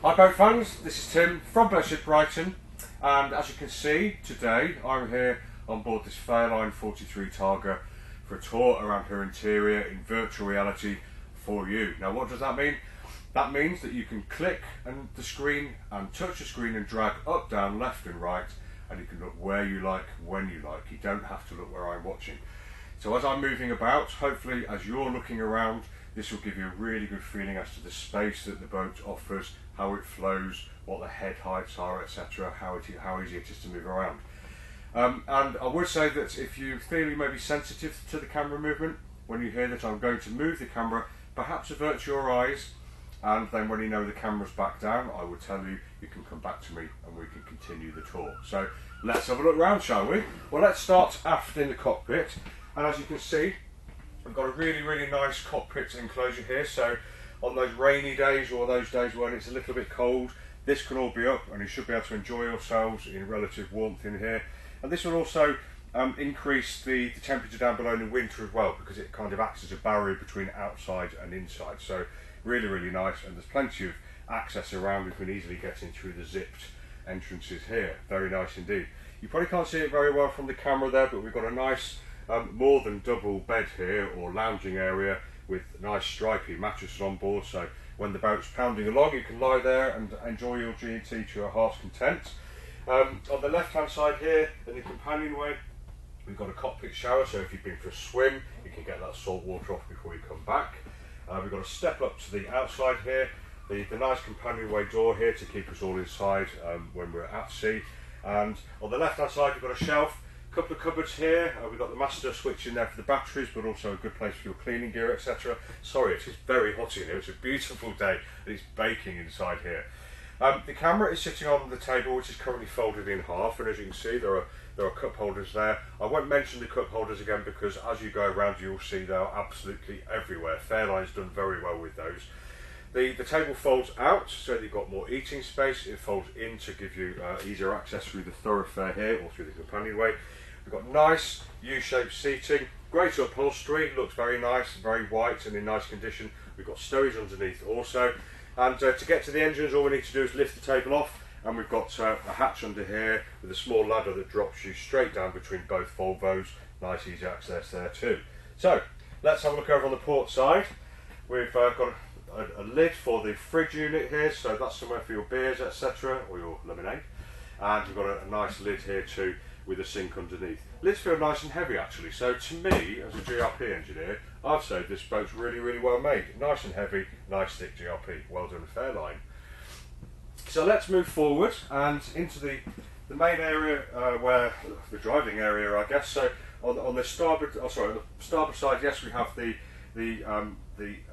Hi boat fans, this is Tim from Boatshed Brighton, and as you can see today I'm here on board this Fairline 43 Targa for a tour around her interior in virtual reality for you. Now what does that mean? That means that you can click and the screen and touch the screen and drag up, down, left and right, and you can look where you like, when you like. You don't have to look where I'm watching. So as I'm moving about, hopefully as you're looking around, this will give you a really good feeling as to the space that the boat offers, how it flows, what the head heights are, etc., how easy it is to move around. And I would say that if you feel you may be sensitive to the camera movement, when you hear that I'm going to move the camera, perhaps avert your eyes, and then when you know the camera's back down, I will tell you, you can come back to me and we can continue the tour. So let's have a look around, shall we? Well, let's start aft in the cockpit, and as you can see, we've got a really nice cockpit enclosure here. So on those rainy days or those days when it's a little bit cold, this can all be up and you should be able to enjoy yourselves in relative warmth in here. And this will also increase the temperature down below in the winter as well, because it kind of acts as a barrier between outside and inside. So really nice, and there's plenty of access around. We can easily get in through the zipped entrances here. Very nice indeed. You probably can't see it very well from the camera there, but we've got a nice more than double bed here, or lounging area, with nice stripy mattresses on board, so when the boat's pounding along you can lie there and enjoy your G&T to your heart's content. On the left hand side here in the companionway, we've got a cockpit shower, so if you've been for a swim you can get that salt water off before you come back. We've got a step up to the outside here, the nice companionway door here to keep us all inside when we're at sea. And on the left hand side you've got a shelf, couple of cupboards here. We've got the master switch in there for the batteries, but also a good place for your cleaning gear, etc. Sorry, it is very hot in here. It's a beautiful day and it's baking inside here. The camera is sitting on the table, which is currently folded in half, and as you can see there are cup holders there. I won't mention the cup holders again because as you go around you'll see they are absolutely everywhere. Fairline's done very well with those. The table folds out so that you've got more eating space. It folds in to give you easier access through the thoroughfare here or through the companionway. We've got nice U-shaped seating, great upholstery, looks very nice, very white and in nice condition. We've got stowage underneath also, and to get to the engines all we need to do is lift the table off, and we've got a hatch under here with a small ladder that drops you straight down between both Volvos. Nice easy access there too. So let's have a look over on the port side. We've got a lid for the fridge unit here, so that's somewhere for your beers, etc., or your lemonade. And we've got a nice lid here too, with a sink underneath. Lids feel nice and heavy actually, so to me as a GRP engineer, I'd say this boat's really well made. Nice and heavy, nice thick GRP, well done Fairline. So let's move forward and into the main area, where the driving area I guess. So on the starboard, on the starboard side, yes, we have the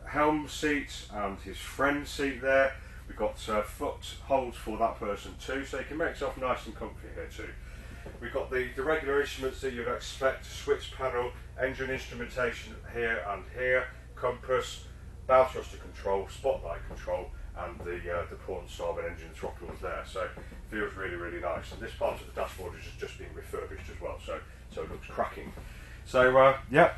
helm seat and his friend seat there. We've got foot holds for that person too, so you can make yourself nice and comfy here too. We've got the regular instruments that you'd expect: switch panel, engine instrumentation here and here, compass, bow thruster control, spotlight control, and the port and starboard engine throttles there. So it feels really nice. And this part of the dashboard is just being refurbished as well, so it looks cracking. So yeah,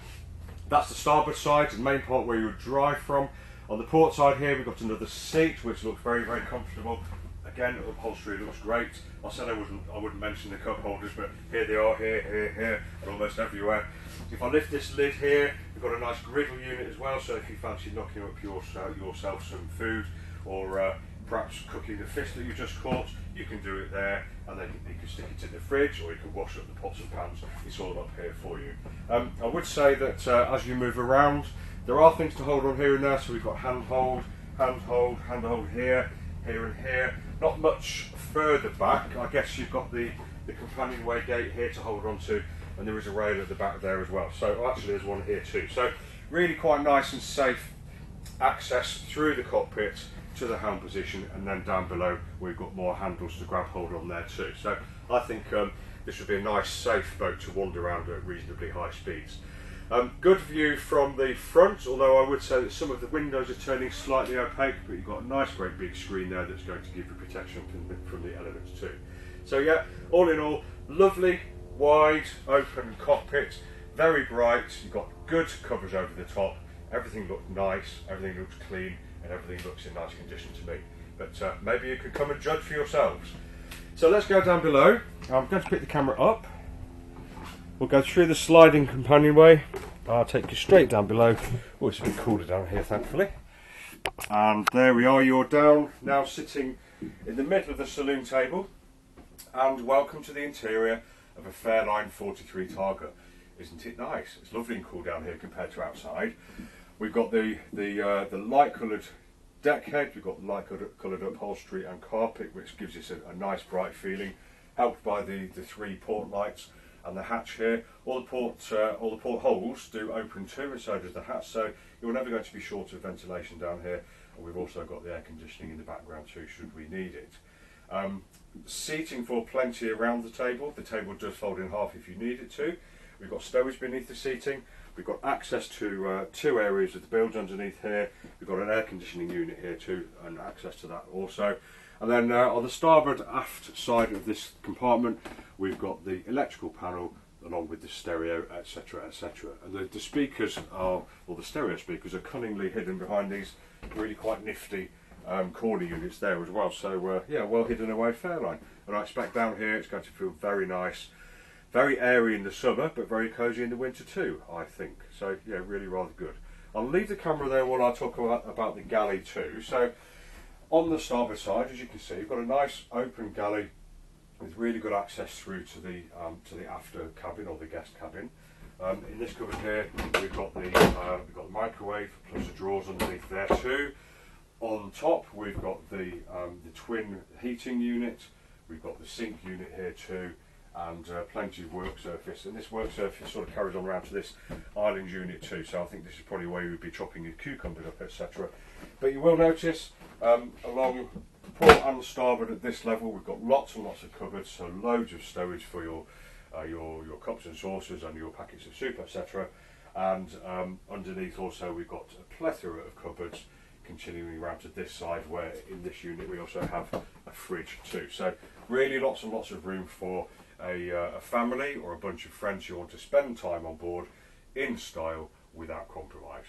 that's the starboard side, the main part where you would drive from. On the port side here we've got another seat which looks very comfortable. Again, upholstery looks great. I said I wouldn't mention the cup holders, but here they are, here, and almost everywhere. If I lift this lid here, we've got a nice griddle unit as well, so if you fancy knocking up yourself some food, or perhaps cooking the fish that you just caught, you can do it there, and then you can stick it in the fridge, or you can wash up the pots and pans. It's all up here for you. I would say that as you move around, there are things to hold on here and there, so we've got handhold here, and here. Not much further back, I guess you've got the companionway gate here to hold on to, and there is a rail at the back there as well. So actually there's one here too. So really quite nice and safe access through the cockpit to the helm position, and then down below we've got more handles to grab hold on there too. So I think this would be a nice safe boat to wander around at reasonably high speeds. Good view from the front, although I would say that some of the windows are turning slightly opaque, but you've got a nice great big screen there that's going to give you protection from the elements too. So yeah, all in all, lovely, wide, open cockpit, very bright. You've got good covers over the top, everything looks nice, everything looks clean, and everything looks in nice condition to me. but maybe you could come and judge for yourselves. So let's go down below. I'm going to pick the camera up. We'll go through the sliding companionway. I'll take you straight down below. Oh, it's a bit cooler down here, thankfully. And there we are, you're down now sitting in the middle of the saloon table. And welcome to the interior of a Fairline 43 Targa. Isn't it nice? It's lovely and cool down here compared to outside. We've got the light coloured deck head, we've got light coloured upholstery and carpet, which gives us a nice bright feeling, helped by the 3 port lights and the hatch here. All the port holes do open too, and so does the hatch, so you're never going to be short of ventilation down here. And we've also got the air conditioning in the background too, should we need it. Seating for plenty around the table. The table does fold in half if you need it to. We've got stowage beneath the seating. We've got access to 2 areas of the build underneath here. We've got an air conditioning unit here too, and access to that also. And then on the starboard aft side of this compartment, we've got the electrical panel along with the stereo, etc, etc. And the speakers are, or the stereo speakers are cunningly hidden behind these really quite nifty corner units there as well. So yeah, well hidden away Fairline. And I expect down here it's going to feel very nice, very airy in the summer, but very cosy in the winter too, I think. So yeah, really rather good. I'll leave the camera there while I talk about the galley too. So on the starboard side, as you can see, you've got a nice open galley with really good access through to the after cabin or the guest cabin. In this cupboard here, we've got the microwave plus the drawers underneath there too. On top, we've got the twin heating unit. We've got the sink unit here too, and plenty of work surface. And this work surface sort of carries on around to this island unit too. So I think this is probably where you'd be chopping your cucumbers up, etc. But you will notice along port and starboard at this level, we've got lots and lots of cupboards, so loads of stowage for your cups and saucers and your packets of soup, etc. And underneath also we've got a plethora of cupboards continuing around to this side, where in this unit we also have a fridge too. So really lots and lots of room for a family or a bunch of friends who want to spend time on board in style without compromise.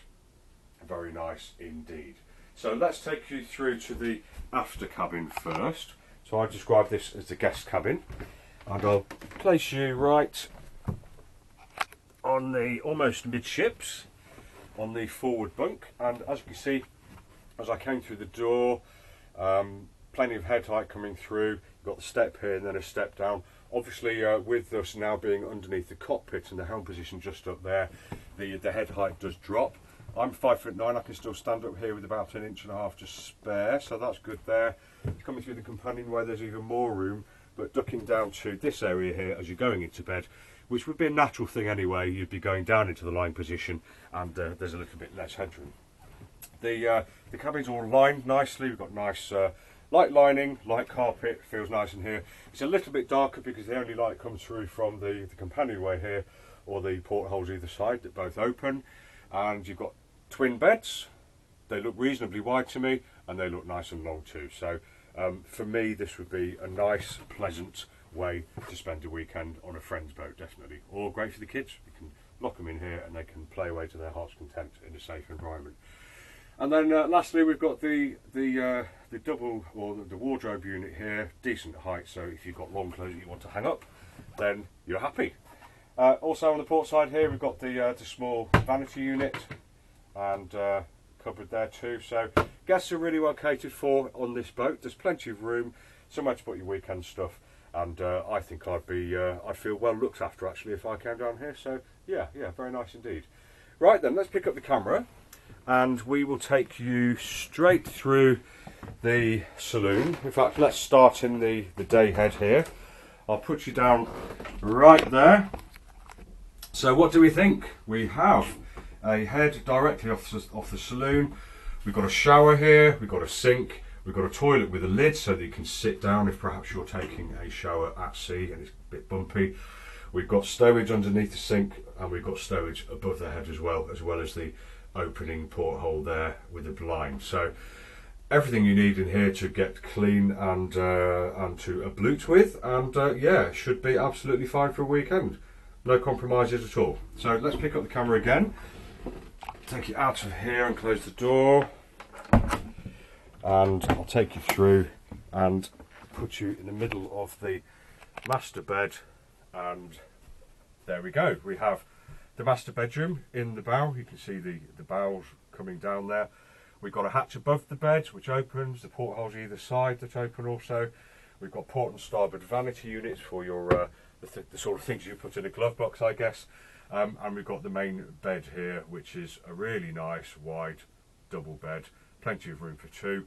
Very nice indeed. So let's take you through to the after cabin first. So I describe this as the guest cabin, and I'll place you right on the almost midships on the forward bunk. And as you can see, as I came through the door, plenty of head height coming through. You've got the step here and then a step down. Obviously with us now being underneath the cockpit and the helm position just up there, the head height does drop. I'm 5'9", I can still stand up here with about 1.5 inches to spare, so that's good there. Coming through the companionway, there's even more room, but ducking down to this area here as you're going into bed, which would be a natural thing anyway. You'd be going down into the lying position, and there's a little bit less headroom. The cabin's all lined nicely. We've got nice light lining, light carpet, feels nice in here. It's a little bit darker because the only light comes through from the companionway here, or the portholes either side that both open. And you've got twin beds. They look reasonably wide to me, and they look nice and long too. So for me, this would be a nice, pleasant way to spend a weekend on a friend's boat, definitely. Or great for the kids. You can lock them in here and they can play away to their heart's content in a safe environment. And then lastly, we've got the double, or the wardrobe unit here, decent height. So if you've got long clothes that you want to hang up, then you're happy. Also on the port side here, we've got the small vanity unit and cupboard there too. So guests are really well catered for on this boat. There's plenty of room, somewhere to put your weekend stuff, and I think I'd feel well looked after actually if I came down here. So yeah, very nice indeed. Right then, let's pick up the camera and we will take you straight through the saloon. In fact, let's start in the day head here. I'll put you down right there. So what do we think? We have a head directly off the saloon. We've got a shower here, we've got a sink, we've got a toilet with a lid so that you can sit down if perhaps you're taking a shower at sea and it's a bit bumpy. We've got stowage underneath the sink, and we've got stowage above the head as well as the opening porthole there with a blind. So everything you need in here to get clean and to ablute with, and yeah, should be absolutely fine for a weekend. No compromises at all. So let's pick up the camera again, take it out of here and close the door. and I'll take you through and put you in the middle of the master bed. And there we go, we have the master bedroom in the bow. You can see the bows coming down there. We've got a hatch above the bed which opens, the portholes either side that open also. We've got port and starboard vanity units for your the sort of things you put in a glove box, I guess. And we've got the main bed here, which is a really nice wide double bed, plenty of room for two,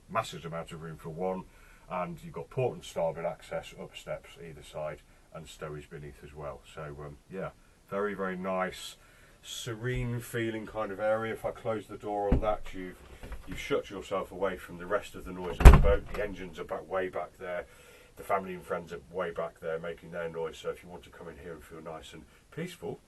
massive amount of room for one, and you've got port and starboard access up steps either side and stowage beneath as well. So yeah, very, very nice, serene feeling kind of area. If I close the door on that, you've shut yourself away from the rest of the noise of the boat. The engines are way back there, the family and friends are way back there making their noise, so if you want to come in here and feel nice and peaceful,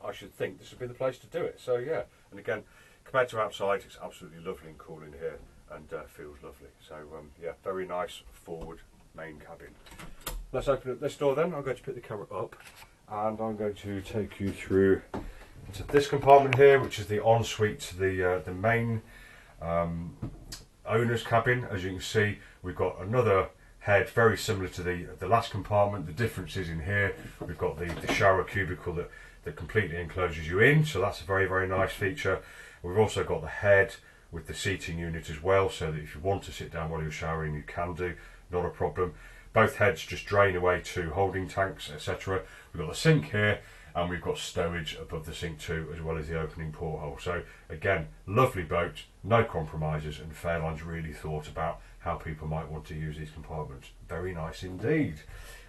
I should think this would be the place to do it. So yeah, and again, compared to outside, it's absolutely lovely and cool in here, and feels lovely. So yeah, very nice forward main cabin. Let's open up this door then. I'm going to pick the camera up and I'm going to take you through into this compartment here, which is the ensuite to the main owner's cabin. As you can see, we've got another head very similar to the last compartment. The difference is in here we've got the shower cubicle that completely encloses you in, so that's a very, very nice feature. We've also got the head with the seating unit as well, so that if you want to sit down while you're showering you can do, not a problem. Both heads just drain away to holding tanks, etc. We've got the sink here and we've got stowage above the sink too, as well as the opening porthole. So again, lovely boat, no compromises, and Fairline's really thought about how people might want to use these compartments. Very nice indeed.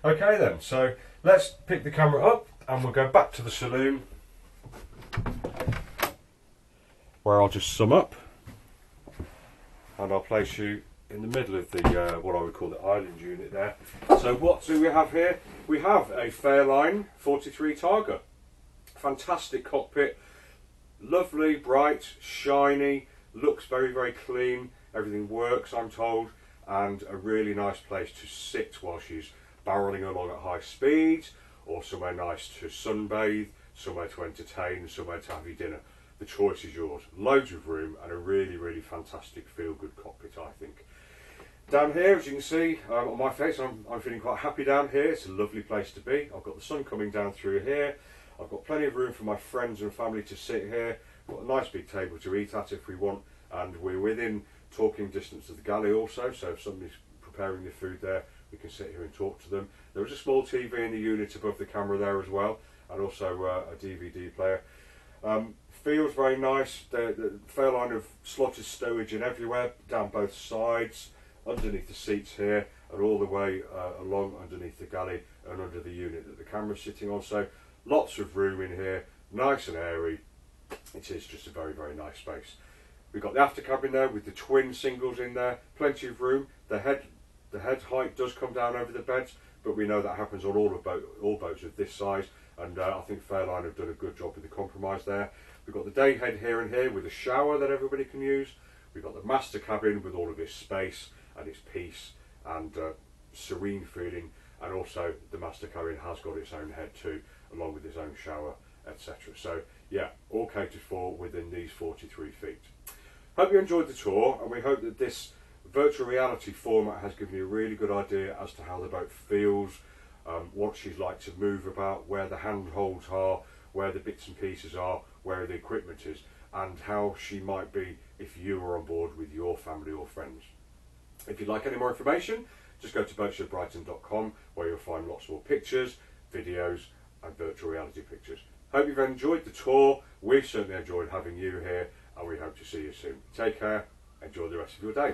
Okay then, so let's pick the camera up and we'll go back to the saloon, where I'll just sum up and I'll place you in the middle of the what I would call the island unit there. So what do we have here? We have a Fairline 43 Targa. Fantastic cockpit, lovely, bright, shiny, looks very, very clean, everything works I'm told, and a really nice place to sit while she's barrelling along at high speeds, or somewhere nice to sunbathe, somewhere to entertain, somewhere to have your dinner. The choice is yours. Loads of room and a really, really fantastic feel-good cockpit, I think. Down here, as you can see on my face, I'm feeling quite happy down here. It's a lovely place to be. I've got the sun coming down through here. I've got plenty of room for my friends and family to sit here. I've got a nice big table to eat at if we want, and we're within talking distance of the galley also, so if somebody's preparing the food there, we can sit here and talk to them. There is a small TV in the unit above the camera there as well, and also a DVD player. Feels very nice. The Fairline have slotted stowage in everywhere, down both sides, underneath the seats here, and all the way along underneath the galley and under the unit that the camera's sitting on. So lots of room in here, nice and airy. It is just a very, very nice space. We've got the after cabin there with the twin singles in there, plenty of room. The head height does come down over the beds, but we know that happens on all boats of this size, and I think Fairline have done a good job with the compromise there. We've got the day head here and here with a shower that everybody can use. We've got the master cabin with all of its space and its peace and serene feeling, and also the master cabin has got its own head too, along with its own shower, etc. So yeah, all catered for within these 43 feet. Hope you enjoyed the tour, and we hope that this virtual reality format has given you a really good idea as to how the boat feels, what she's like to move about, where the handholds are, where the bits and pieces are, where the equipment is, and how she might be if you were on board with your family or friends. If you'd like any more information, just go to boatshedbrighton.com, where you'll find lots more pictures, videos and virtual reality pictures. Hope you've enjoyed the tour. We've certainly enjoyed having you here, and we hope to see you soon. Take care, enjoy the rest of your day.